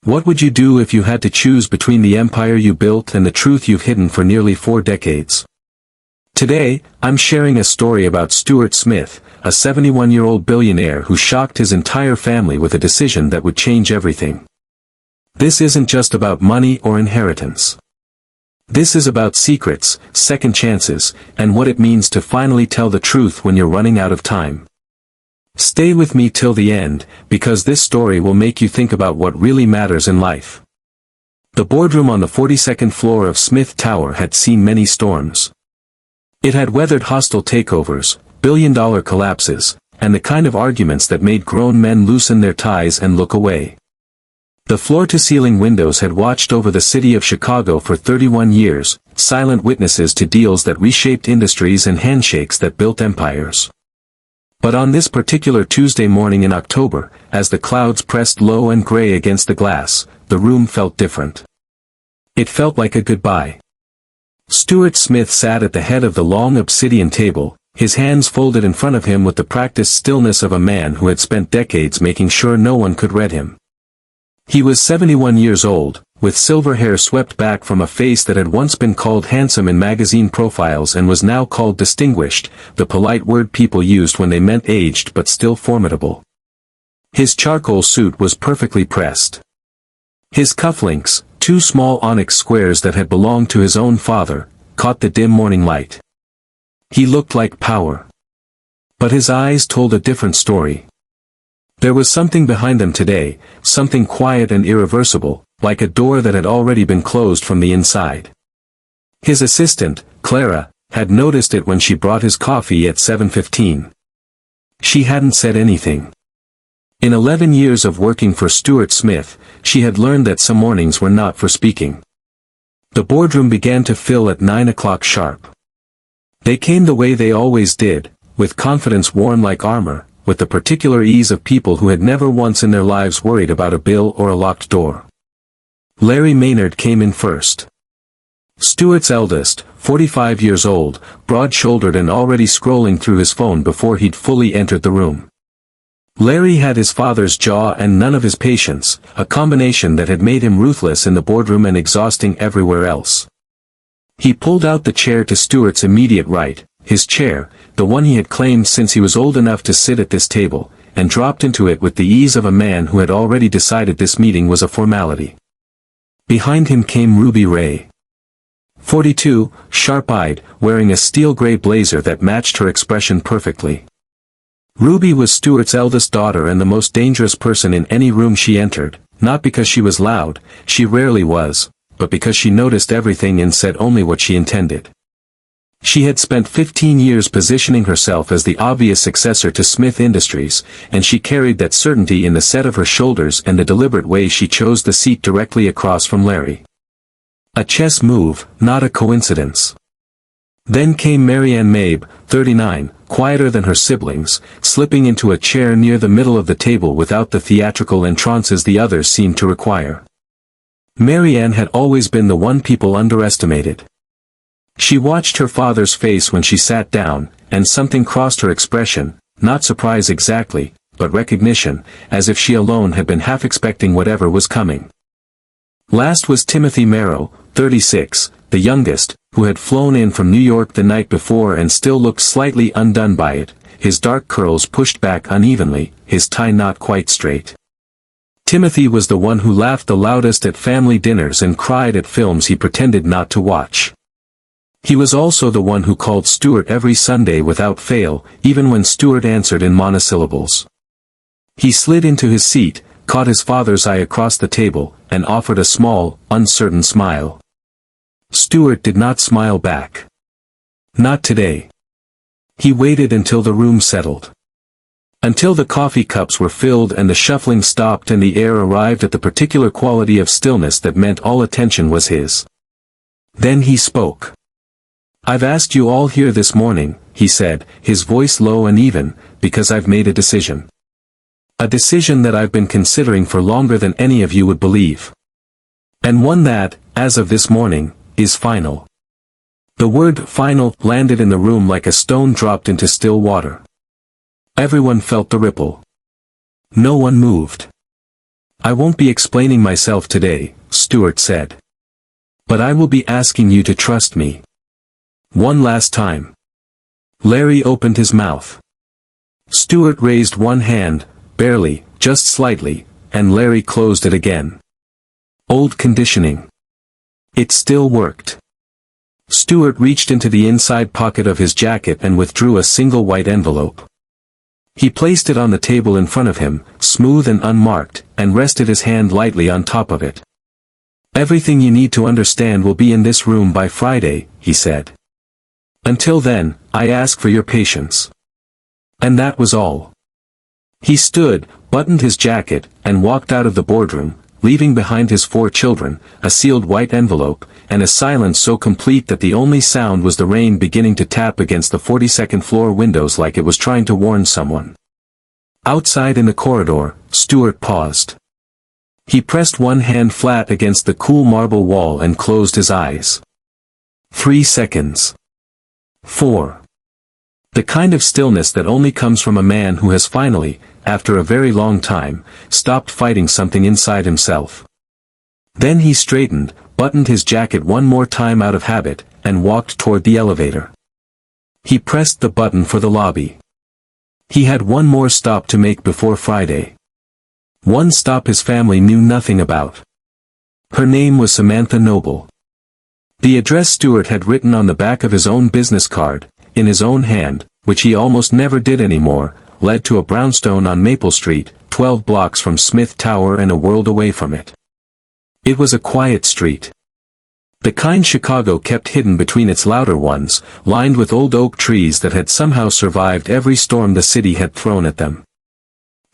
What would you do if you had to choose between the empire you built and the truth you've hidden for nearly 4 decades? Today, I'm sharing a story about Stuart Smith, a 71-year-old billionaire who shocked his entire family with a decision that would change everything. This isn't just about money or inheritance. This is about secrets, second chances, and what it means to finally tell the truth when you're running out of time. Stay with me till the end, because this story will make you think about what really matters in life. The boardroom on the 42nd floor of Smith Tower had seen many storms. It had weathered hostile takeovers, billion-dollar collapses, and the kind of arguments that made grown men loosen their ties and look away. The floor-to-ceiling windows had watched over the city of Chicago for 31 years, silent witnesses to deals that reshaped industries and handshakes that built empires. But on this particular Tuesday morning in October, as the clouds pressed low and gray against the glass, the room felt different. It felt like a goodbye. Stuart Smith sat at the head of the long obsidian table, his hands folded in front of him with the practiced stillness of a man who had spent decades making sure no one could read him. He was 71 years old, with silver hair swept back from a face that had once been called handsome in magazine profiles and was now called distinguished, the polite word people used when they meant aged but still formidable. His charcoal suit was perfectly pressed. His cufflinks, 2 small onyx squares that had belonged to his own father, caught the dim morning light. He looked like power. But his eyes told a different story. There was something behind them today, something quiet and irreversible, like a door that had already been closed from the inside. His assistant, Clara, had noticed it when she brought his coffee at 7:15. She hadn't said anything. In 11 years of working for Stuart Smith, she had learned that some mornings were not for speaking. The boardroom began to fill at 9 o'clock sharp. They came the way they always did, with confidence worn like armor, with the particular ease of people who had never once in their lives worried about a bill or a locked door. Larry Maynard came in first. Stuart's eldest, 45 years old, broad-shouldered and already scrolling through his phone before he'd fully entered the room. Larry had his father's jaw and none of his patience, a combination that had made him ruthless in the boardroom and exhausting everywhere else. He pulled out the chair to Stuart's immediate right, his chair, the one he had claimed since he was old enough to sit at this table, and dropped into it with the ease of a man who had already decided this meeting was a formality. Behind him came Ruby Ray. 42, sharp-eyed, wearing a steel-gray blazer that matched her expression perfectly. Ruby was Stuart's eldest daughter and the most dangerous person in any room she entered, not because she was loud, she rarely was, but because she noticed everything and said only what she intended. She had spent 15 years positioning herself as the obvious successor to Smith Industries, and she carried that certainty in the set of her shoulders and the deliberate way she chose the seat directly across from Larry. A chess move, not a coincidence. Then came Marianne Mabe, 39, quieter than her siblings, slipping into a chair near the middle of the table without the theatrical entrances the others seemed to require. Marianne had always been the one people underestimated. She watched her father's face when she sat down, and something crossed her expression, not surprise exactly, but recognition, as if she alone had been half expecting whatever was coming. Last was Timothy Merrow, 36, the youngest, who had flown in from New York the night before and still looked slightly undone by it, his dark curls pushed back unevenly, his tie not quite straight. Timothy was the one who laughed the loudest at family dinners and cried at films he pretended not to watch. He was also the one who called Stuart every Sunday without fail, even when Stuart answered in monosyllables. He slid into his seat, caught his father's eye across the table, and offered a small, uncertain smile. Stuart did not smile back. Not today. He waited until the room settled. Until the coffee cups were filled and the shuffling stopped and the air arrived at the particular quality of stillness that meant all attention was his. Then he spoke. "I've asked you all here this morning," he said, his voice low and even, "because I've made a decision. A decision that I've been considering for longer than any of you would believe. And one that, as of this morning, is final." The word "final" landed in the room like a stone dropped into still water. Everyone felt the ripple. No one moved. I won't be explaining myself today, Stuart said. But I will be asking you to trust me. One last time. Larry opened his mouth. Stuart raised one hand, barely, just slightly, and Larry closed it again. Old conditioning. It still worked. Stuart reached into the inside pocket of his jacket and withdrew a single white envelope. He placed it on the table in front of him, smooth and unmarked, and rested his hand lightly on top of it. Everything you need to understand will be in this room by Friday, he said. Until then, I ask for your patience. And that was all. He stood, buttoned his jacket, and walked out of the boardroom, leaving behind his 4 children, a sealed white envelope, and a silence so complete that the only sound was the rain beginning to tap against the 42nd floor windows like it was trying to warn someone. Outside in the corridor, Stuart paused. He pressed one hand flat against the cool marble wall and closed his eyes. 3 seconds. 4. The kind of stillness that only comes from a man who has finally, after a very long time, stopped fighting something inside himself. Then he straightened, buttoned his jacket one more time out of habit, and walked toward the elevator. He pressed the button for the lobby. He had one more stop to make before Friday. One stop his family knew nothing about. Her name was Samantha Noble. The address Stuart had written on the back of his own business card, in his own hand, which he almost never did anymore, led to a brownstone on Maple Street, 12 blocks from Smith Tower and a world away from it. It was a quiet street. The kind Chicago kept hidden between its louder ones, lined with old oak trees that had somehow survived every storm the city had thrown at them.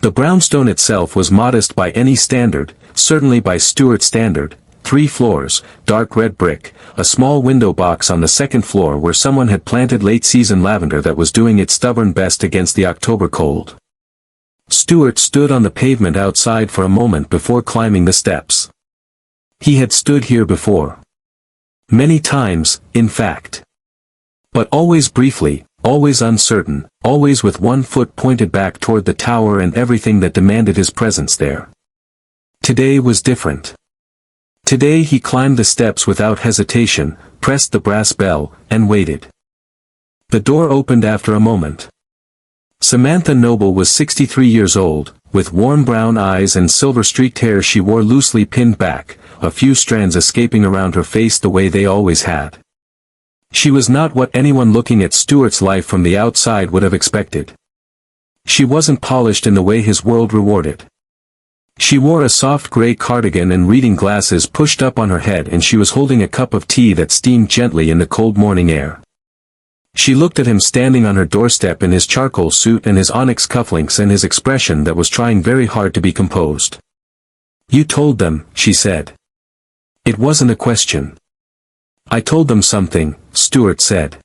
The brownstone itself was modest by any standard, certainly by Stuart's standard. 3 floors, dark red brick, a small window box on the 2nd floor where someone had planted late-season lavender that was doing its stubborn best against the October cold. Stuart stood on the pavement outside for a moment before climbing the steps. He had stood here before. Many times, in fact. But always briefly, always uncertain, always with one foot pointed back toward the tower and everything that demanded his presence there. Today was different. Today he climbed the steps without hesitation, pressed the brass bell, and waited. The door opened after a moment. Samantha Noble was 63 years old, with warm brown eyes and silver-streaked hair she wore loosely pinned back, a few strands escaping around her face the way they always had. She was not what anyone looking at Stuart's life from the outside would have expected. She wasn't polished in the way his world rewarded. She wore a soft gray cardigan and reading glasses pushed up on her head, and she was holding a cup of tea that steamed gently in the cold morning air. She looked at him standing on her doorstep in his charcoal suit and his onyx cufflinks and his expression that was trying very hard to be composed. "You told them," she said. It wasn't a question. "I told them something," Stuart said.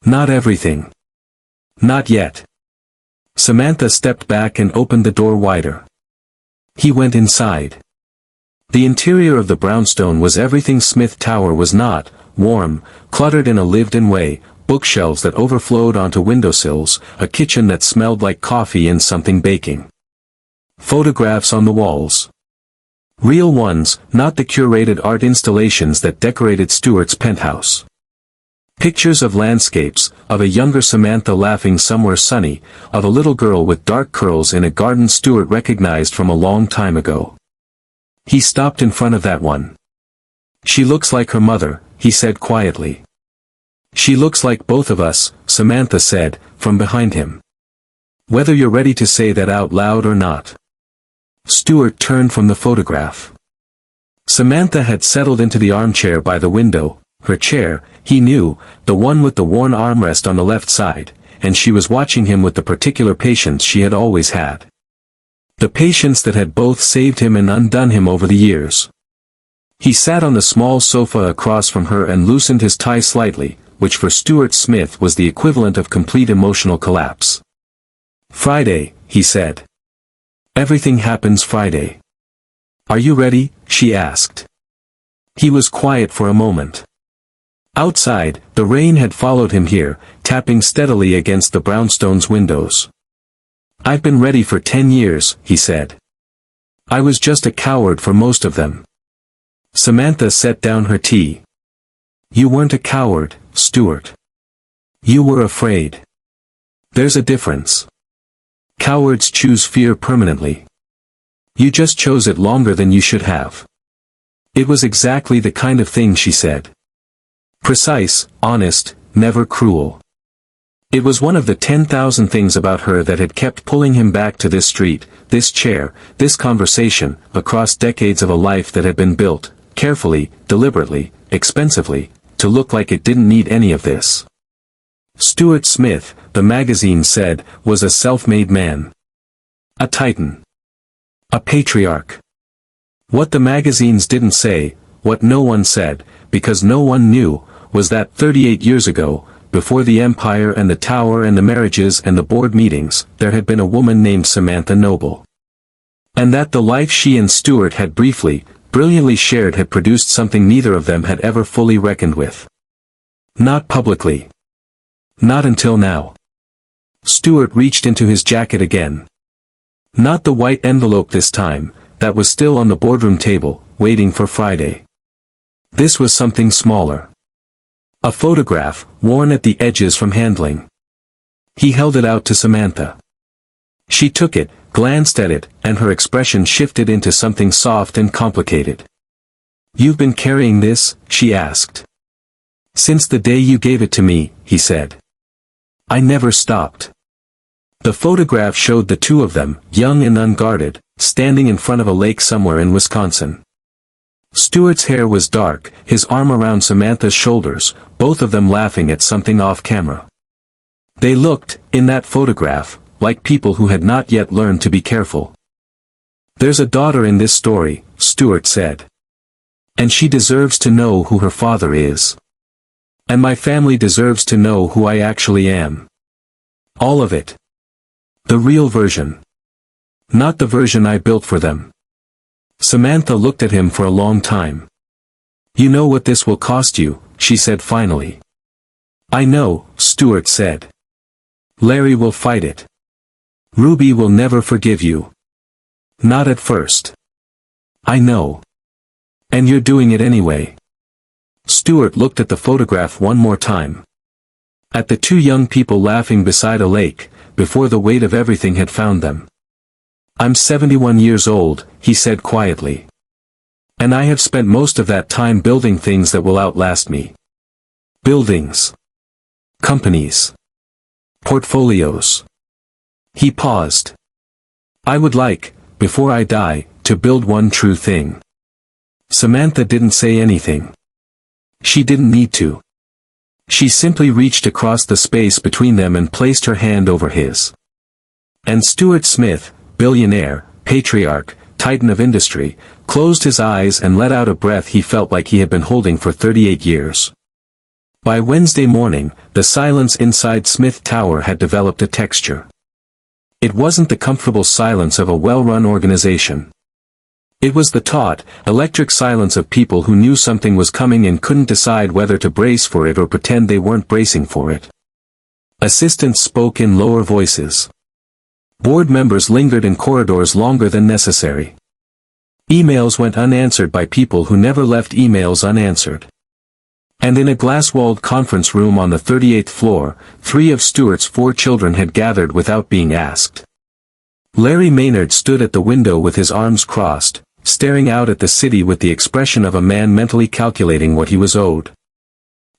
"Not everything. Not yet." Samantha stepped back and opened the door wider. He went inside. The interior of the brownstone was everything Smith Tower was not: warm, cluttered in a lived-in way, bookshelves that overflowed onto windowsills, a kitchen that smelled like coffee and something baking. Photographs on the walls. Real ones, not the curated art installations that decorated Stuart's penthouse. Pictures of landscapes, of a younger Samantha laughing somewhere sunny, of a little girl with dark curls in a garden Stuart recognized from a long time ago. He stopped in front of that one. "She looks like her mother," he said quietly. "She looks like both of us," Samantha said, from behind him. "Whether you're ready to say that out loud or not." Stuart turned from the photograph. Samantha had settled into the armchair by the window, her chair, he knew, the one with the worn armrest on the left side, and she was watching him with the particular patience she had always had. The patience that had both saved him and undone him over the years. He sat on the small sofa across from her and loosened his tie slightly, which for Stuart Smith was the equivalent of complete emotional collapse. "Friday," he said. "Everything happens Friday." "Are you ready?" she asked. He was quiet for a moment. Outside, the rain had followed him here, tapping steadily against the brownstone's windows. "I've been ready for 10 years, he said. I was just a coward for most of them. Samantha set down her tea. You weren't a coward, Stuart. You were afraid. There's a difference. Cowards choose fear permanently. You just chose it longer than you should have. It was exactly the kind of thing she said. Precise, honest, never cruel. It was one of the 10,000 things about her that had kept pulling him back to this street, this chair, this conversation, across decades of a life that had been built, carefully, deliberately, expensively, to look like it didn't need any of this. Stuart Smith, the magazine said, was a self-made man. A titan. A patriarch. What the magazines didn't say, what no one said, because no one knew, was that 38 years ago, before the empire and the tower and the marriages and the board meetings, there had been a woman named Samantha Noble. And that the life she and Stuart had briefly, brilliantly shared had produced something neither of them had ever fully reckoned with. Not publicly. Not until now. Stuart reached into his jacket again. Not the white envelope this time, that was still on the boardroom table, waiting for Friday. This was something smaller. A photograph, worn at the edges from handling. He held it out to Samantha. She took it, glanced at it, and her expression shifted into something soft and complicated. You've been carrying this? She asked. Since the day you gave it to me, he said. I never stopped. The photograph showed the two of them, young and unguarded, standing in front of a lake somewhere in Wisconsin. Stuart's hair was dark, his arm around Samantha's shoulders, both of them laughing at something off camera. They looked, in that photograph, like people who had not yet learned to be careful. There's a daughter in this story, Stuart said. And she deserves to know who her father is. And my family deserves to know who I actually am. All of it. The real version. Not the version I built for them. Samantha looked at him for a long time. You know what this will cost you, she said finally. I know, Stuart said. Larry will fight it. Ruby will never forgive you. Not at first. I know. And you're doing it anyway. Stuart looked at the photograph one more time. At the two young people laughing beside a lake, before the weight of everything had found them. I'm 71 years old, he said quietly. And I have spent most of that time building things that will outlast me. Buildings. Companies. Portfolios. He paused. I would like, before I die, to build one true thing. Samantha didn't say anything. She didn't need to. She simply reached across the space between them and placed her hand over his. And Stuart Smith, billionaire, patriarch, titan of industry, closed his eyes and let out a breath he felt like he had been holding for 38 years. By Wednesday morning, the silence inside Smith Tower had developed a texture. It wasn't the comfortable silence of a well-run organization. It was the taut, electric silence of people who knew something was coming and couldn't decide whether to brace for it or pretend they weren't bracing for it. Assistants spoke in lower voices. Board members lingered in corridors longer than necessary. Emails went unanswered by people who never left emails unanswered. And in a glass-walled conference room on the 38th floor, 3 of Stuart's 4 children had gathered without being asked. Larry Maynard stood at the window with his arms crossed, staring out at the city with the expression of a man mentally calculating what he was owed.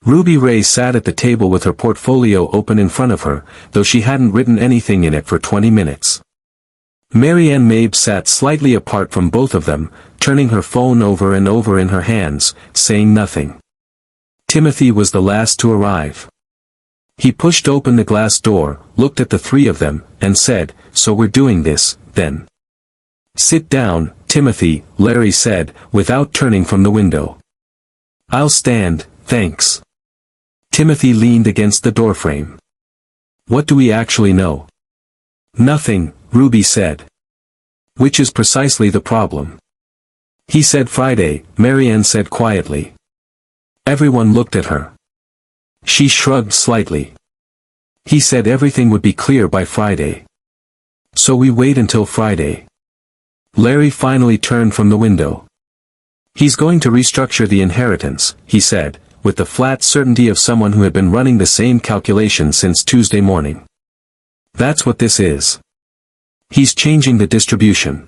Ruby Ray sat at the table with her portfolio open in front of her, though she hadn't written anything in it for 20 minutes. Mary Ann Mabe sat slightly apart from both of them, turning her phone over and over in her hands, saying nothing. Timothy was the last to arrive. He pushed open the glass door, looked at the 3 of them, and said, "So we're doing this, then." "Sit down, Timothy," Larry said, without turning from the window. "I'll stand, thanks." Timothy leaned against the doorframe. "What do we actually know?" "Nothing," Ruby said. "Which is precisely the problem." "He said Friday," Mary Ann said quietly. Everyone looked at her. She shrugged slightly. "He said everything would be clear by Friday. So we wait until Friday." Larry finally turned from the window. "He's going to restructure the inheritance," he said, with the flat certainty of someone who had been running the same calculation since Tuesday morning. "That's what this is. He's changing the distribution.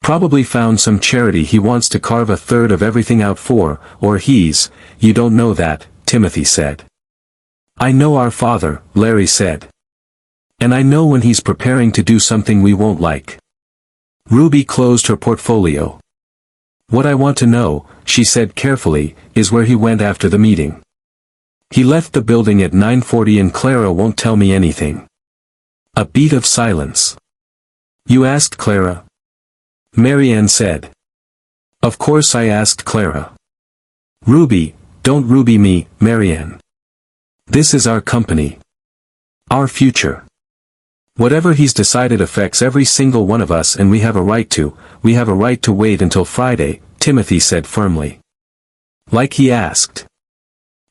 Probably found some charity he wants to carve a third of everything out for, or you don't know that," Timothy said. "I know our father," Larry said. "And I know when he's preparing to do something we won't like." Ruby closed her portfolio. "What I want to know," she said carefully, "is where he went after the meeting. He left the building at 9:40 and Clara won't tell me anything." A beat of silence. "You asked Clara?" Marianne said. "Of course I asked Clara." "Ruby, don't Ruby me, Marianne. This is our company. Our future. Whatever he's decided affects every single one of us and we have a right to wait until Friday," Timothy said firmly. "Like he asked."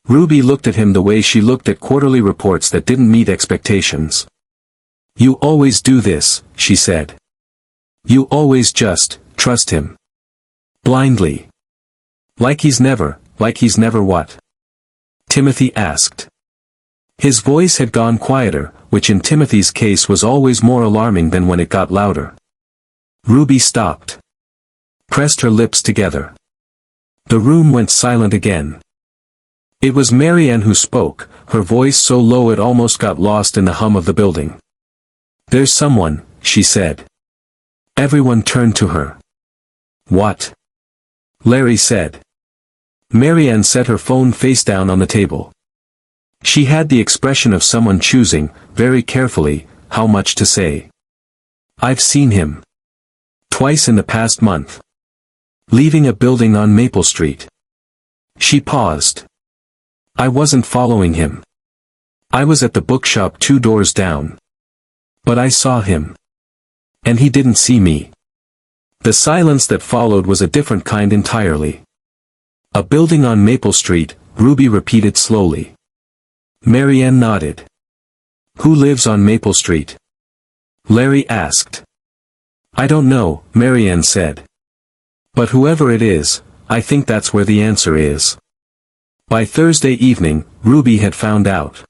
Ruby looked at him the way she looked at quarterly reports that didn't meet expectations. "You always do this," she said. "You always just trust him. Blindly. Like he's never what?" Timothy asked. His voice had gone quieter, which in Timothy's case was always more alarming than when it got louder. Ruby stopped. Pressed her lips together. The room went silent again. It was Marianne who spoke, her voice so low it almost got lost in the hum of the building. "There's someone," she said. Everyone turned to her. "What?" Larry said. Marianne set her phone face down on the table. She had the expression of someone choosing, very carefully, how much to say. "I've seen him. Twice in the past month. Leaving a building on Maple Street." She paused. "I wasn't following him. I was at the bookshop 2 doors down. But I saw him. And he didn't see me." The silence that followed was a different kind entirely. "A building on Maple Street," Ruby repeated slowly. Marianne nodded. "Who lives on Maple Street?" Larry asked. "I don't know," Marianne said. "But whoever it is, I think that's where the answer is." By Thursday evening, Ruby had found out.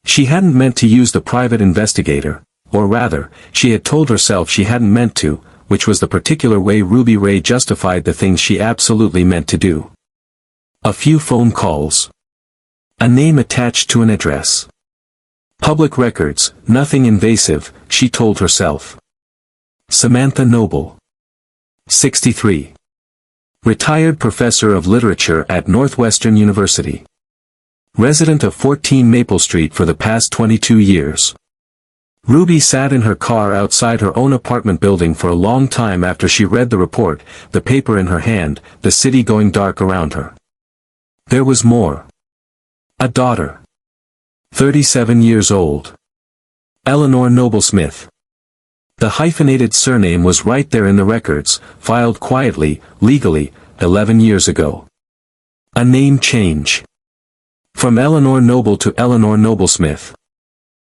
She hadn't meant to use the private investigator, or rather, she had told herself she hadn't meant to, which was the particular way Ruby Ray justified the things she absolutely meant to do. A few phone calls. A name attached to an address. Public records, nothing invasive, she told herself. Samantha Noble. 63. Retired professor of literature at Northwestern University. Resident of 14 Maple Street for the past 22 years. Ruby sat in her car outside her own apartment building for a long time after she read the report, the paper in her hand, the city going dark around her. There was more. A daughter. 37 years old. Eleanor Noble Smith. The hyphenated surname was right there in the records, filed quietly, legally, 11 years ago. A name change. From Eleanor Noble to Eleanor Noble Smith.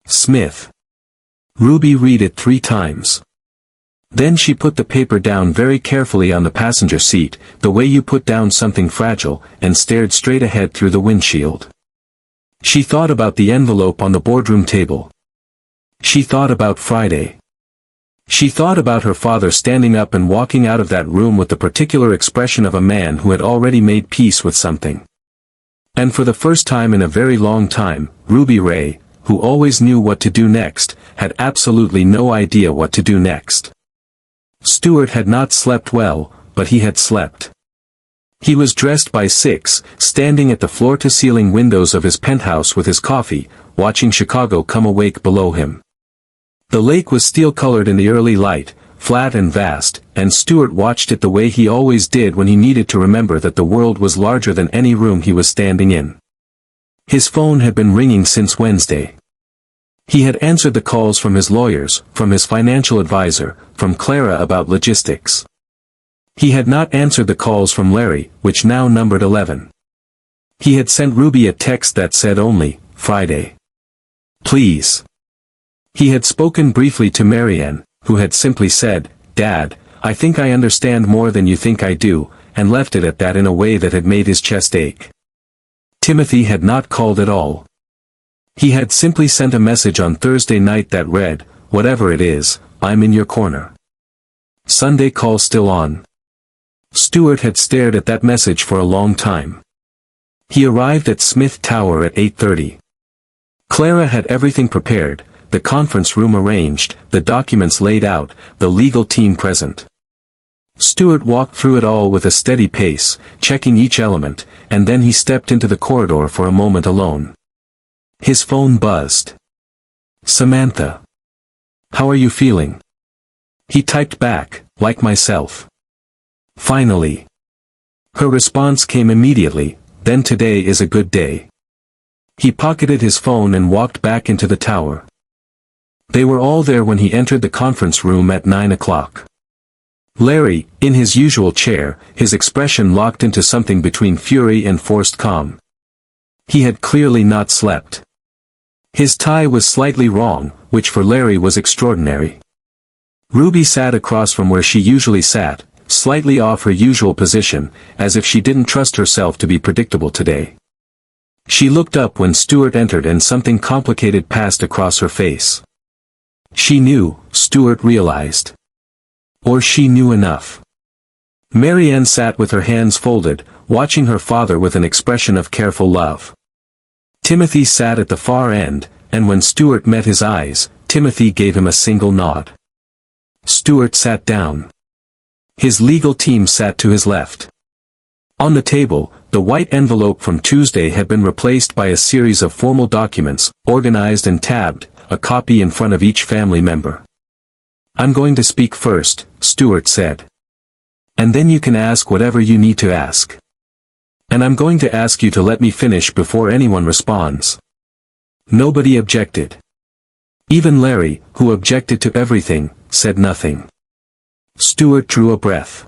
Smith. Ruby read it 3 times. Then she put the paper down very carefully on the passenger seat, the way you put down something fragile, and stared straight ahead through the windshield. She thought about the envelope on the boardroom table. She thought about Friday. She thought about her father standing up and walking out of that room with the particular expression of a man who had already made peace with something. And for the first time in a very long time, Ruby Ray, who always knew what to do next, had absolutely no idea what to do next. Stuart had not slept well, but he had slept. He was dressed by 6, standing at the floor-to-ceiling windows of his penthouse with his coffee, watching Chicago come awake below him. The lake was steel-colored in the early light, flat and vast, and Stuart watched it the way he always did when he needed to remember that the world was larger than any room he was standing in. His phone had been ringing since Wednesday. He had answered the calls from his lawyers, from his financial advisor, from Clara about logistics. He had not answered the calls from Larry, which now numbered 11. He had sent Ruby a text that said only, Friday. Please. He had spoken briefly to Marianne, who had simply said, Dad, "I think I understand more than you think I do," and left it at that in a way that had made his chest ache. Timothy had not called at all. He had simply sent a message on Thursday night that read, "Whatever it is, I'm in your corner." Sunday call still on. Stuart had stared at that message for a long time. He arrived at Smith Tower at 8:30. Clara had everything prepared, the conference room arranged, the documents laid out, the legal team present. Stuart walked through it all with a steady pace, checking each element, and then he stepped into the corridor for a moment alone. His phone buzzed. "Samantha. How are you feeling?" He typed back, "Like myself." Finally. Her response came immediately, "Then today is a good day." He pocketed his phone and walked back into the tower. They were all there when he entered the conference room at 9 o'clock. Larry, in his usual chair, his expression locked into something between fury and forced calm. He had clearly not slept. His tie was slightly wrong, which for Larry was extraordinary. Ruby sat across from where she usually sat, slightly off her usual position, as if she didn't trust herself to be predictable today. She looked up when Stuart entered and something complicated passed across her face. She knew, Stuart realized. Or she knew enough. Marianne sat with her hands folded, watching her father with an expression of careful love. Timothy sat at the far end, and when Stuart met his eyes, Timothy gave him a single nod. Stuart sat down. His legal team sat to his left. On the table, the white envelope from Tuesday had been replaced by a series of formal documents, organized and tabbed, a copy in front of each family member. "I'm going to speak first," Stuart said. "And then you can ask whatever you need to ask. And I'm going to ask you to let me finish before anyone responds." Nobody objected. Even Larry, who objected to everything, said nothing. Stuart drew a breath.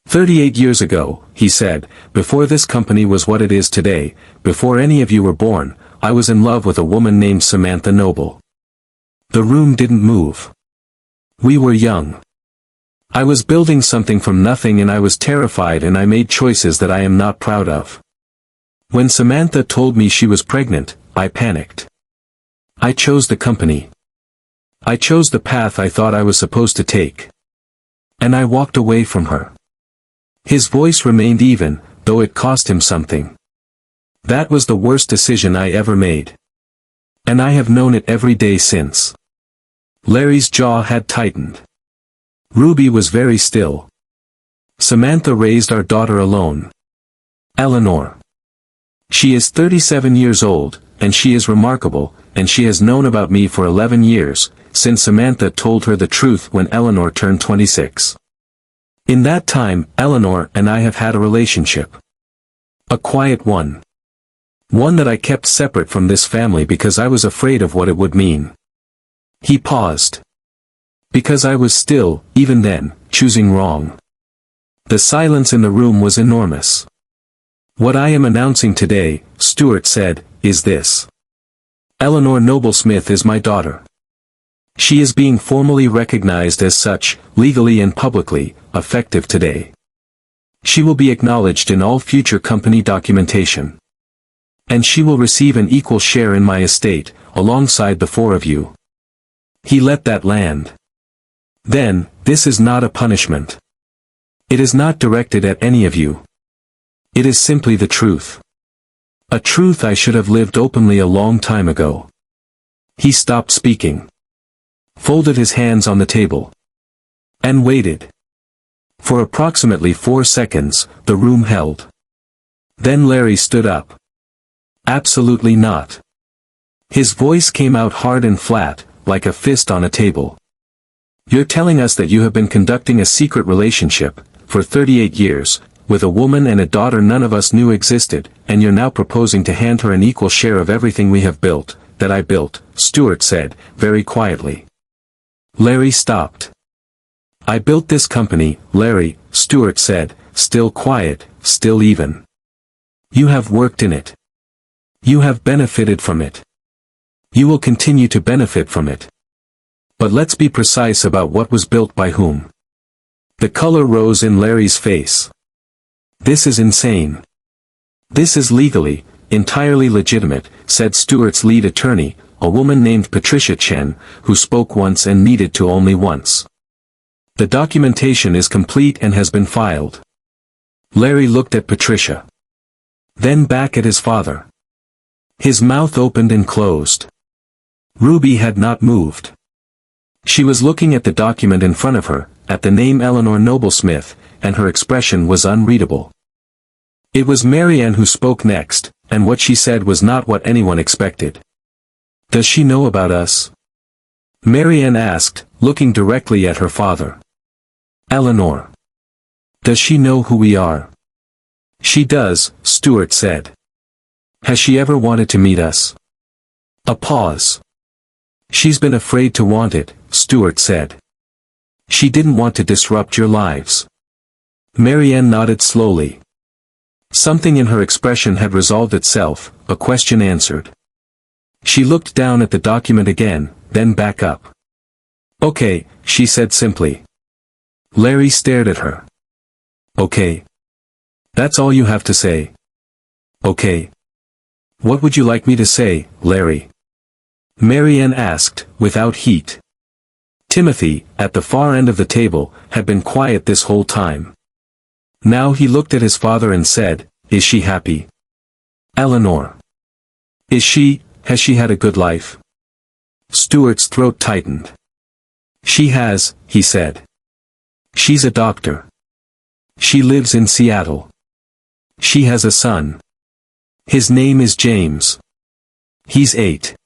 38 years ago, he said, before this company was what it is today, before any of you were born, I was in love with a woman named Samantha Noble. The room didn't move. We were young. I was building something from nothing and I was terrified and I made choices that I am not proud of. When Samantha told me she was pregnant, I panicked. I chose the company. I chose the path I thought I was supposed to take. And I walked away from her. His voice remained even, though it cost him something. That was the worst decision I ever made. And I have known it every day since. Larry's jaw had tightened. Ruby was very still. Samantha raised our daughter alone. Eleanor. She is 37 years old, and she is remarkable, and she has known about me for 11 years, since Samantha told her the truth when Eleanor turned 26. In that time, Eleanor and I have had a relationship. A quiet one. One that I kept separate from this family because I was afraid of what it would mean. He paused. Because I was still, even then, choosing wrong. The silence in the room was enormous. What I am announcing today, Stuart said, is this. Eleanor Noble Smith is my daughter. She is being formally recognized as such, legally and publicly, effective today. She will be acknowledged in all future company documentation. And she will receive an equal share in my estate, alongside the four of you. He let that land. Then, this is not a punishment. It is not directed at any of you. It is simply the truth. A truth I should have lived openly a long time ago. He stopped speaking. Folded his hands on the table. And waited. For approximately 4 seconds, the room held. Then Larry stood up. Absolutely not. His voice came out hard and flat, like a fist on a table. You're telling us that you have been conducting a secret relationship, for 38 years, with a woman and a daughter none of us knew existed, and you're now proposing to hand her an equal share of everything we have built, that I built, Stuart said, very quietly. Larry stopped. I built this company, Larry, Stuart said, still quiet, still even. You have worked in it. You have benefited from it. You will continue to benefit from it. But let's be precise about what was built by whom. The color rose in Larry's face. "This is insane." "This is legally, entirely legitimate," said Stuart's lead attorney, a woman named Patricia Chen, who spoke once and needed to only once. "The documentation is complete and has been filed." Larry looked at Patricia. Then back at his father. His mouth opened and closed. Ruby had not moved. She was looking at the document in front of her, at the name Eleanor Noble Smith, and her expression was unreadable. It was Marianne who spoke next, and what she said was not what anyone expected. "Does she know about us?" Marianne asked, looking directly at her father. "Eleanor. Does she know who we are?" "She does," Stuart said. "Has she ever wanted to meet us?" A pause. "She's been afraid to want it," Stuart said. "She didn't want to disrupt your lives." Marianne nodded slowly. Something in her expression had resolved itself, a question answered. She looked down at the document again, then back up. "Okay," she said simply. Larry stared at her. "Okay. That's all you have to say?" "Okay. What would you like me to say, Larry?" Marianne asked, without heat. Timothy, at the far end of the table, had been quiet this whole time. Now he looked at his father and said, "Is she happy? Eleanor. Has she had a good life?" Stuart's throat tightened. "She has," he said. "She's a doctor. She lives in Seattle. She has a son. His name is James. He's 8.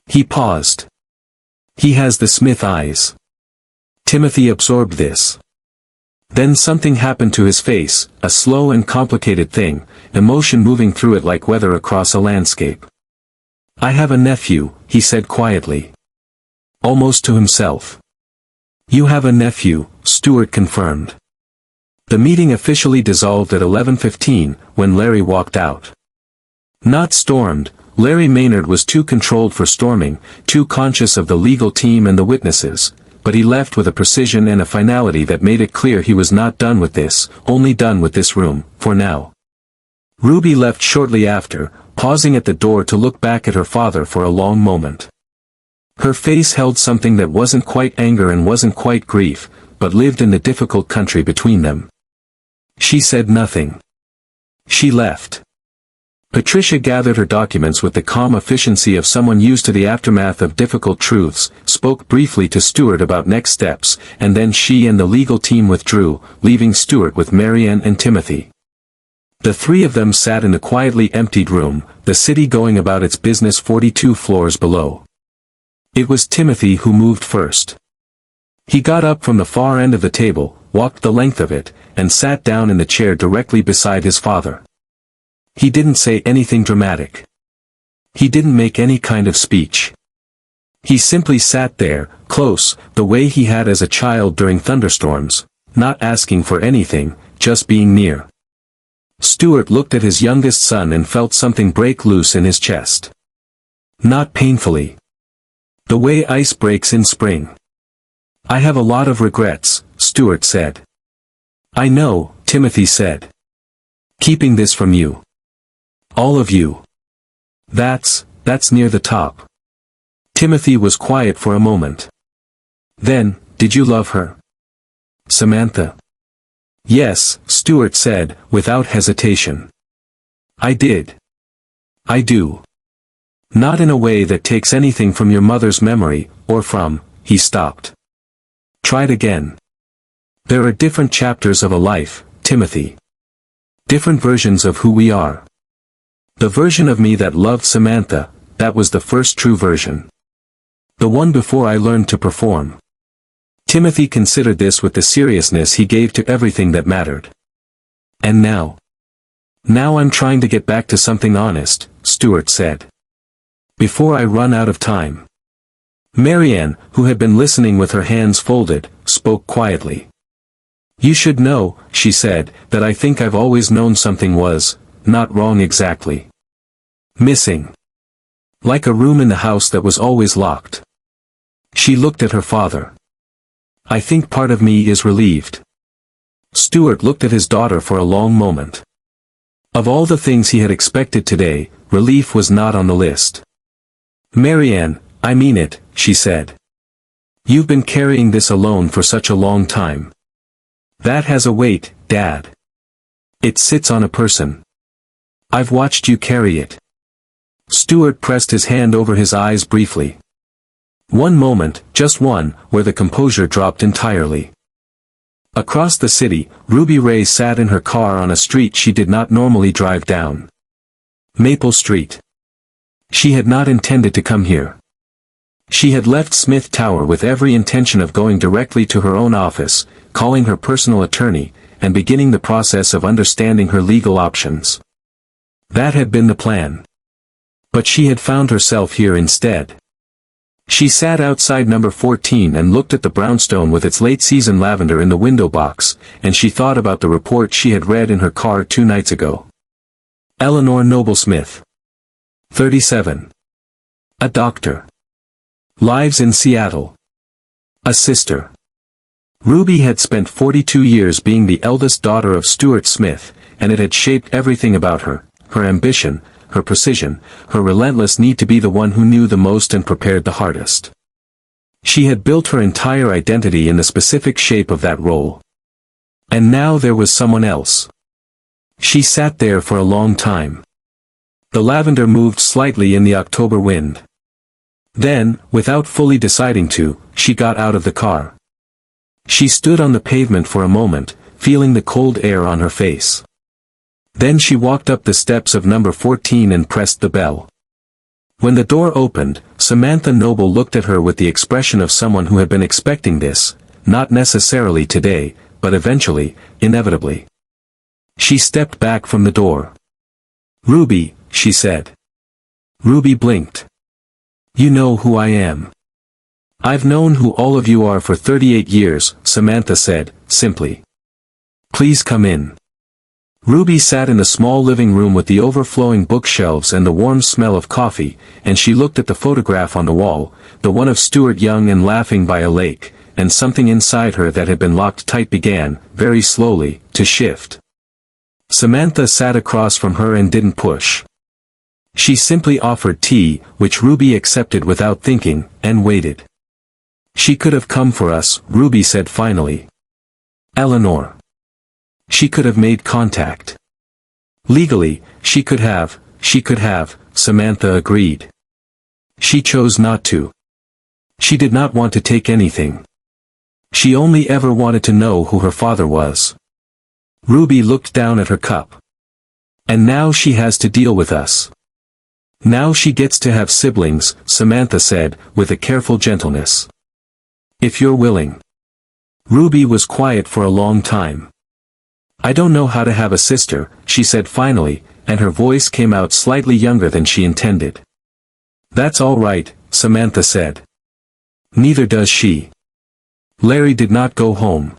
He paused. He has the Smith eyes." Timothy absorbed this. Then something happened to his face, a slow and complicated thing, emotion moving through it like weather across a landscape. "I have a nephew," he said quietly. Almost to himself. "You have a nephew," Stuart confirmed. The meeting officially dissolved at 11:15, when Larry walked out. Not stormed, Larry Maynard was too controlled for storming, too conscious of the legal team and the witnesses, but he left with a precision and a finality that made it clear he was not done with this, only done with this room, for now. Ruby left shortly after, pausing at the door to look back at her father for a long moment. Her face held something that wasn't quite anger and wasn't quite grief, but lived in the difficult country between them. She said nothing. She left. Patricia gathered her documents with the calm efficiency of someone used to the aftermath of difficult truths, spoke briefly to Stuart about next steps, and then she and the legal team withdrew, leaving Stuart with Marianne and Timothy. The three of them sat in the quietly emptied room, the city going about its business 42 floors below. It was Timothy who moved first. He got up from the far end of the table, walked the length of it, and sat down in the chair directly beside his father. He didn't say anything dramatic. He didn't make any kind of speech. He simply sat there, close, the way he had as a child during thunderstorms, not asking for anything, just being near. Stuart looked at his youngest son and felt something break loose in his chest. Not painfully. The way ice breaks in spring. "I have a lot of regrets," Stuart said. "I know," Timothy said. "Keeping this from you. All of you. That's near the top." Timothy was quiet for a moment. Then, "Did you love her? Samantha?" "Yes," Stuart said, without hesitation. "I did. I do. Not in a way that takes anything from your mother's memory, or from," he stopped. "Tried again. There are different chapters of a life, Timothy. Different versions of who we are. The version of me that loved Samantha, that was the first true version. The one before I learned to perform." Timothy considered this with the seriousness he gave to everything that mattered. "And now? Now I'm trying to get back to something honest," Stuart said. "Before I run out of time." Marianne, who had been listening with her hands folded, spoke quietly. "You should know," she said, "that I think I've always known something was, not wrong exactly. Missing. Like a room in the house that was always locked." She looked at her father. "I think part of me is relieved." Stuart looked at his daughter for a long moment. Of all the things he had expected today, relief was not on the list. "Marianne, I mean it," she said. "You've been carrying this alone for such a long time. That has a weight, Dad. It sits on a person. I've watched you carry it." Stuart pressed his hand over his eyes briefly. One moment, just one, where the composure dropped entirely. Across the city, Ruby Ray sat in her car on a street she did not normally drive down. Maple Street. She had not intended to come here. She had left Smith Tower with every intention of going directly to her own office, calling her personal attorney, and beginning the process of understanding her legal options. That had been the plan. But she had found herself here instead. She sat outside number 14 and looked at the brownstone with its late-season lavender in the window box, and she thought about the report she had read in her car 2 nights ago. Eleanor Noble Smith. 37. A doctor. Lives in Seattle. A sister. Ruby had spent 42 years being the eldest daughter of Stuart Smith, and it had shaped everything about her, her ambition, her precision, her relentless need to be the one who knew the most and prepared the hardest. She had built her entire identity in the specific shape of that role. And now there was someone else. She sat there for a long time. The lavender moved slightly in the October wind. Then, without fully deciding to, she got out of the car. She stood on the pavement for a moment, feeling the cold air on her face. Then she walked up the steps of number 14 and pressed the bell. When the door opened, Samantha Noble looked at her with the expression of someone who had been expecting this, not necessarily today, but eventually, inevitably. She stepped back from the door. "Ruby," she said. Ruby blinked. "You know who I am." "I've known who all of you are for 38 years, Samantha said, simply. "Please come in." Ruby sat in the small living room with the overflowing bookshelves and the warm smell of coffee, and she looked at the photograph on the wall, the one of Stuart young and laughing by a lake, and something inside her that had been locked tight began, very slowly, to shift. Samantha sat across from her and didn't push. She simply offered tea, which Ruby accepted without thinking, and waited. "She could have come for us," Ruby said finally. "Eleanor. She could have made contact. Legally, she could have, Samantha agreed. She chose not to. She did not want to take anything. She only ever wanted to know who her father was." Ruby looked down at her cup. "And now she has to deal with us. Now she gets to have siblings," Samantha said, with a careful gentleness. "If you're willing." Ruby was quiet for a long time. "I don't know how to have a sister," she said finally, and her voice came out slightly younger than she intended. "That's all right," Samantha said. "Neither does she." Larry did not go home.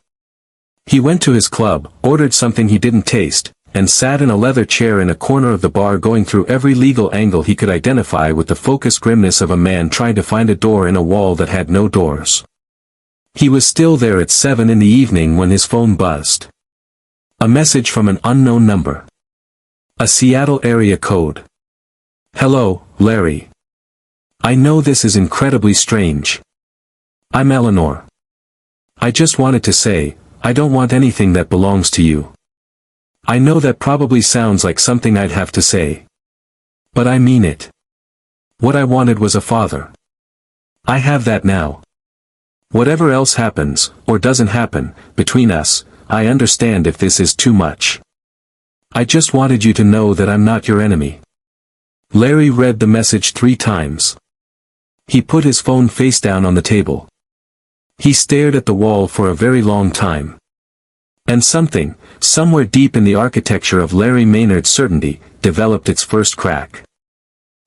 He went to his club, ordered something he didn't taste, and sat in a leather chair in a corner of the bar going through every legal angle he could identify with the focused grimness of a man trying to find a door in a wall that had no doors. He was still there at 7 in the evening when his phone buzzed. A message from an unknown number. A Seattle area code. "Hello, Larry. I know this is incredibly strange. I'm Eleanor. I just wanted to say, I don't want anything that belongs to you. I know that probably sounds like something I'd have to say. But I mean it. What I wanted was a father. I have that now. Whatever else happens, or doesn't happen, between us, I understand if this is too much. I just wanted you to know that I'm not your enemy." Larry read the message 3 times. He put his phone face down on the table. He stared at the wall for a very long time. And something, somewhere deep in the architecture of Larry Maynard's certainty, developed its first crack.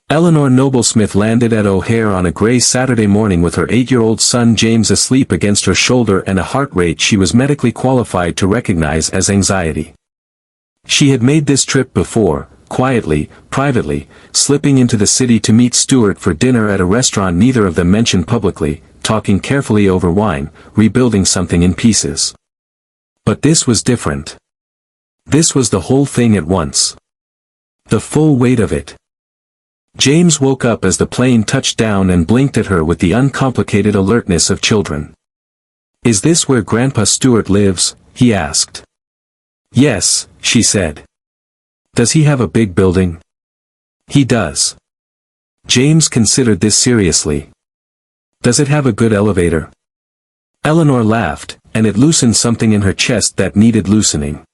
Eleanor Noble Smith landed at O'Hare on a gray Saturday morning with her 8-year-old son James asleep against her shoulder and a heart rate she was medically qualified to recognize as anxiety. She had made this trip before, quietly, privately, slipping into the city to meet Stuart for dinner at a restaurant neither of them mentioned publicly, talking carefully over wine, rebuilding something in pieces. But this was different. This was the whole thing at once. The full weight of it. James woke up as the plane touched down and blinked at her with the uncomplicated alertness of children. "Is this where Grandpa Stuart lives?" he asked. "Yes," she said. "Does he have a big building?" "He does." James considered this seriously. "Does it have a good elevator?" Eleanor laughed, and it loosened something in her chest that needed loosening.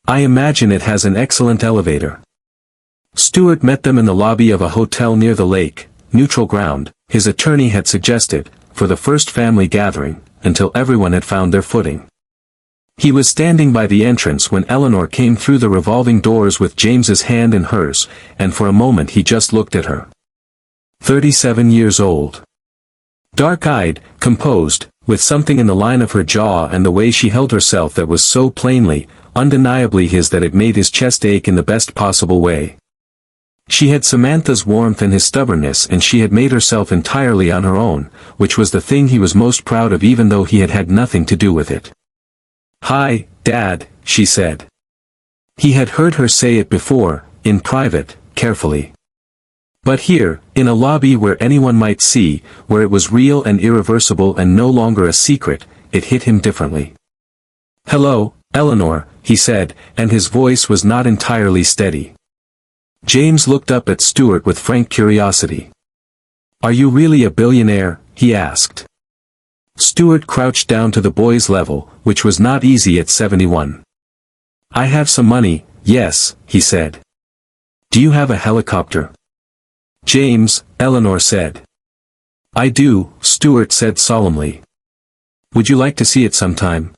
"I imagine it has an excellent elevator." Stuart met them in the lobby of a hotel near the lake, neutral ground, his attorney had suggested, for the first family gathering, until everyone had found their footing. He was standing by the entrance when Eleanor came through the revolving doors with James's hand in hers, and for a moment he just looked at her. 37 years old. Dark-eyed, composed, with something in the line of her jaw and the way she held herself that was so plainly, undeniably his that it made his chest ache in the best possible way. She had Samantha's warmth and his stubbornness, and she had made herself entirely on her own, which was the thing he was most proud of even though he had had nothing to do with it. "Hi, Dad," she said. He had heard her say it before, in private, carefully. But here, in a lobby where anyone might see, where it was real and irreversible and no longer a secret, it hit him differently. "Hello, Eleanor," he said, and his voice was not entirely steady. James looked up at Stuart with frank curiosity. "Are you really a billionaire?" he asked. Stuart crouched down to the boy's level, which was not easy at 71. "I have some money, yes," he said. "Do you have a helicopter?" "James," Eleanor said. "I do," Stuart said solemnly. "Would you like to see it sometime?"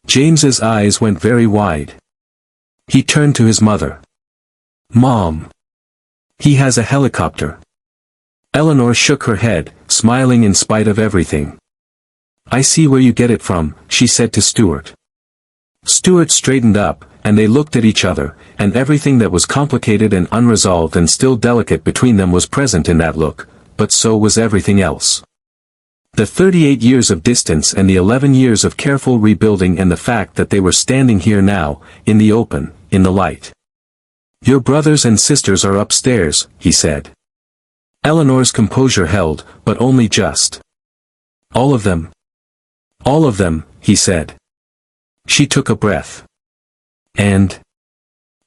James's eyes went very wide. He turned to his mother. "Mom. He has a helicopter." Eleanor shook her head, smiling in spite of everything. "I see where you get it from," she said to Stuart. Stuart straightened up, and they looked at each other, and everything that was complicated and unresolved and still delicate between them was present in that look, but so was everything else. The 38 years of distance and the 11 years of careful rebuilding and the fact that they were standing here now, in the open, in the light. "Your brothers and sisters are upstairs," he said. Eleanor's composure held, but only just. "All of them?" "All of them," he said. She took a breath. "And?"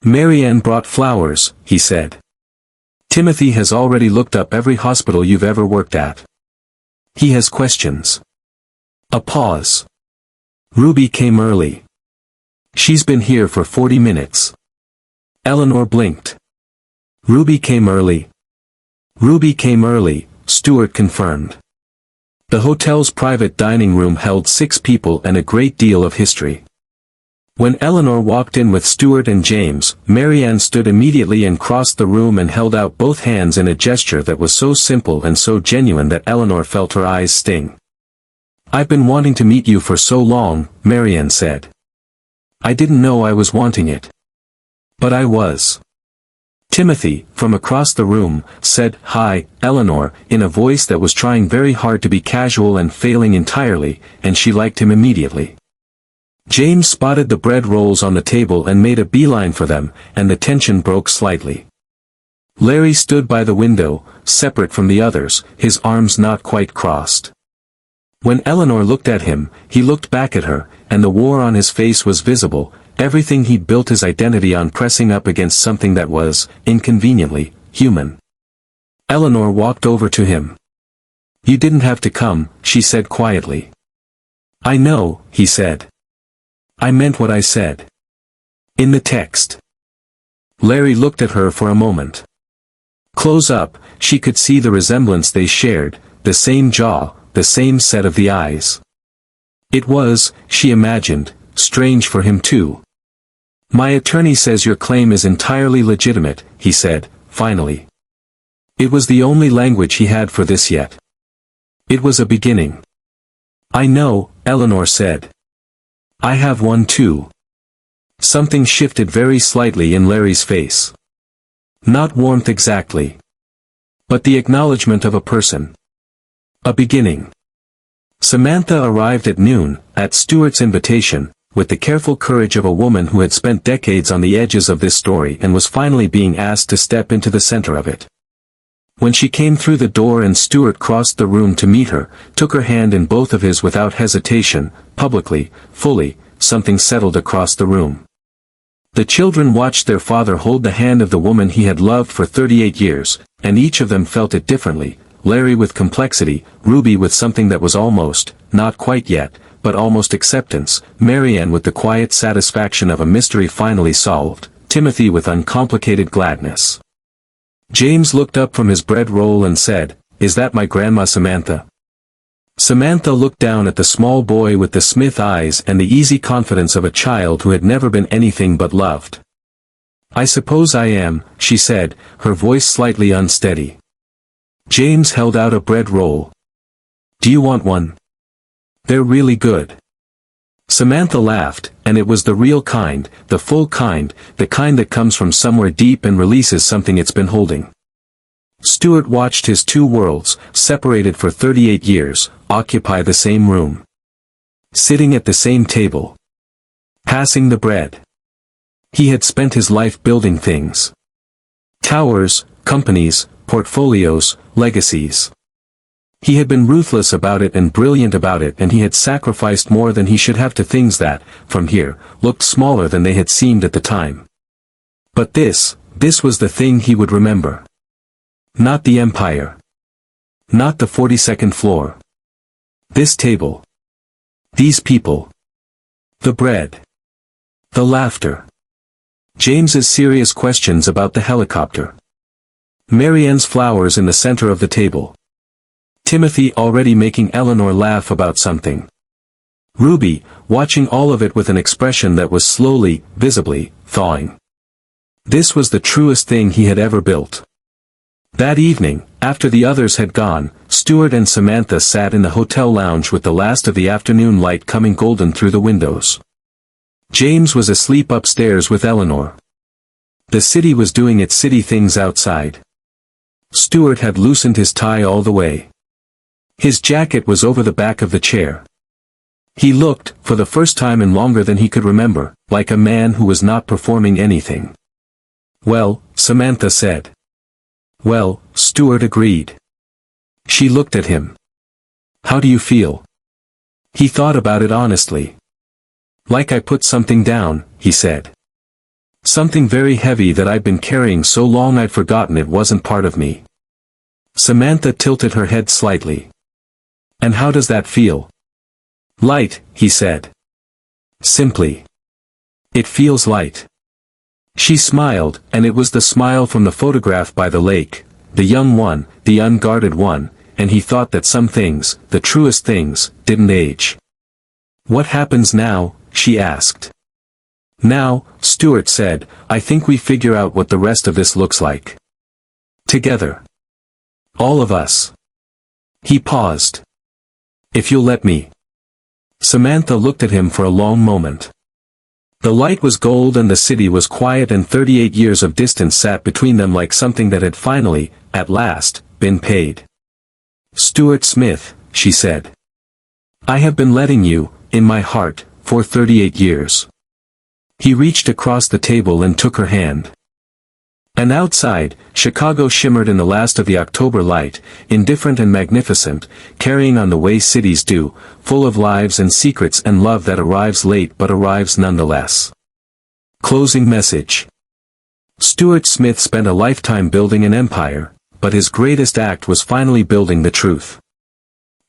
"Marianne brought flowers," he said. "Timothy has already looked up every hospital you've ever worked at. He has questions." A pause. "Ruby came early. She's been here for 40 minutes. Eleanor blinked. "Ruby came early." "Ruby came early," Stuart confirmed. The hotel's private dining room held 6 people and a great deal of history. When Eleanor walked in with Stuart and James, Marianne stood immediately and crossed the room and held out both hands in a gesture that was so simple and so genuine that Eleanor felt her eyes sting. "I've been wanting to meet you for so long," Marianne said. "I didn't know I was wanting it. But I was." Timothy, from across the room, said, "Hi, Eleanor," in a voice that was trying very hard to be casual and failing entirely, and she liked him immediately. James spotted the bread rolls on the table and made a beeline for them, and the tension broke slightly. Larry stood by the window, separate from the others, his arms not quite crossed. When Eleanor looked at him, he looked back at her, and the war on his face was visible, everything he'd built his identity on pressing up against something that was, inconveniently, human. Eleanor walked over to him. "You didn't have to come," she said quietly. "I know," he said. "I meant what I said. In the text." Larry looked at her for a moment. Close up, she could see the resemblance they shared, the same jaw, the same set of the eyes. It was, she imagined, strange for him too. "My attorney says your claim is entirely legitimate," he said, finally. It was the only language he had for this yet. It was a beginning. "I know," Eleanor said. "I have one too." Something shifted very slightly in Larry's face. Not warmth exactly. But the acknowledgement of a person. A beginning. Samantha arrived at noon, at Stuart's invitation, with the careful courage of a woman who had spent decades on the edges of this story and was finally being asked to step into the center of it. When she came through the door and Stuart crossed the room to meet her, took her hand in both of his without hesitation, publicly, fully, something settled across the room. The children watched their father hold the hand of the woman he had loved for 38 years, and each of them felt it differently, Larry with complexity, Ruby with something that was almost, not quite yet, but almost acceptance, Marianne with the quiet satisfaction of a mystery finally solved, Timothy with uncomplicated gladness. James looked up from his bread roll and said, "Is that my grandma Samantha?" Samantha looked down at the small boy with the Smith eyes and the easy confidence of a child who had never been anything but loved. "I suppose I am," she said, her voice slightly unsteady. James held out a bread roll. "Do you want one? They're really good." Samantha laughed, and it was the real kind, the full kind, the kind that comes from somewhere deep and releases something it's been holding. Stuart watched his two worlds, separated for 38 years, occupy the same room. Sitting at the same table. Passing the bread. He had spent his life building things. Towers, companies, portfolios, legacies. He had been ruthless about it and brilliant about it, and he had sacrificed more than he should have to things that, from here, looked smaller than they had seemed at the time. But this was the thing he would remember. Not the empire. Not the 42nd floor. This table. These people. The bread. The laughter. James's serious questions about the helicopter. Marianne's flowers in the center of the table. Timothy already making Eleanor laugh about something. Ruby, watching all of it with an expression that was slowly, visibly, thawing. This was the truest thing he had ever built. That evening, after the others had gone, Stuart and Samantha sat in the hotel lounge with the last of the afternoon light coming golden through the windows. James was asleep upstairs with Eleanor. The city was doing its city things outside. Stuart had loosened his tie all the way. His jacket was over the back of the chair. He looked, for the first time in longer than he could remember, like a man who was not performing anything. "Well," Samantha said. "Well," Stuart agreed. She looked at him. "How do you feel?" He thought about it honestly. "Like I put something down," he said. "Something very heavy that I'd been carrying so long I'd forgotten it wasn't part of me." Samantha tilted her head slightly. "And how does that feel?" "Light," he said. Simply. "It feels light." She smiled, and it was the smile from the photograph by the lake, the young one, the unguarded one, and he thought that some things, the truest things, didn't age. "What happens now?" she asked. "Now," Stuart said, "I think we figure out what the rest of this looks like. Together. All of us." He paused. "If you'll let me." Samantha looked at him for a long moment. The light was gold and the city was quiet, and 38 years of distance sat between them like something that had finally, at last, been paid. "Stuart Smith," she said. "I have been letting you, in my heart, for 38 years. He reached across the table and took her hand. And outside, Chicago shimmered in the last of the October light, indifferent and magnificent, carrying on the way cities do, full of lives and secrets and love that arrives late but arrives nonetheless. Closing message. Stuart Smith spent a lifetime building an empire, but his greatest act was finally building the truth.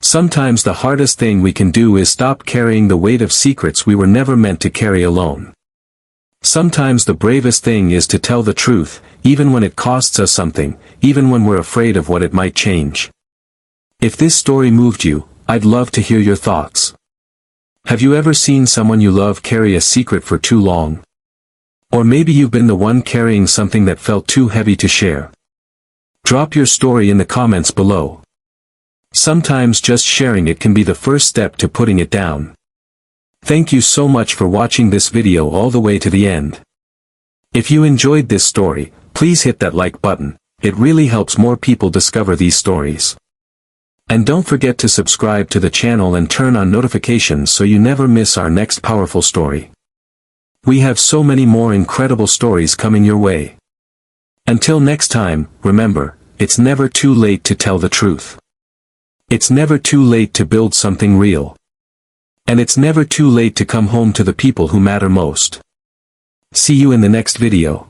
Sometimes the hardest thing we can do is stop carrying the weight of secrets we were never meant to carry alone. Sometimes the bravest thing is to tell the truth, even when it costs us something, even when we're afraid of what it might change. If this story moved you, I'd love to hear your thoughts. Have you ever seen someone you love carry a secret for too long? Or maybe you've been the one carrying something that felt too heavy to share. Drop your story in the comments below. Sometimes just sharing it can be the first step to putting it down. Thank you so much for watching this video all the way to the end. If you enjoyed this story, please hit that like button, it really helps more people discover these stories. And don't forget to subscribe to the channel and turn on notifications so you never miss our next powerful story. We have so many more incredible stories coming your way. Until next time, remember, it's never too late to tell the truth. It's never too late to build something real. And it's never too late to come home to the people who matter most. See you in the next video.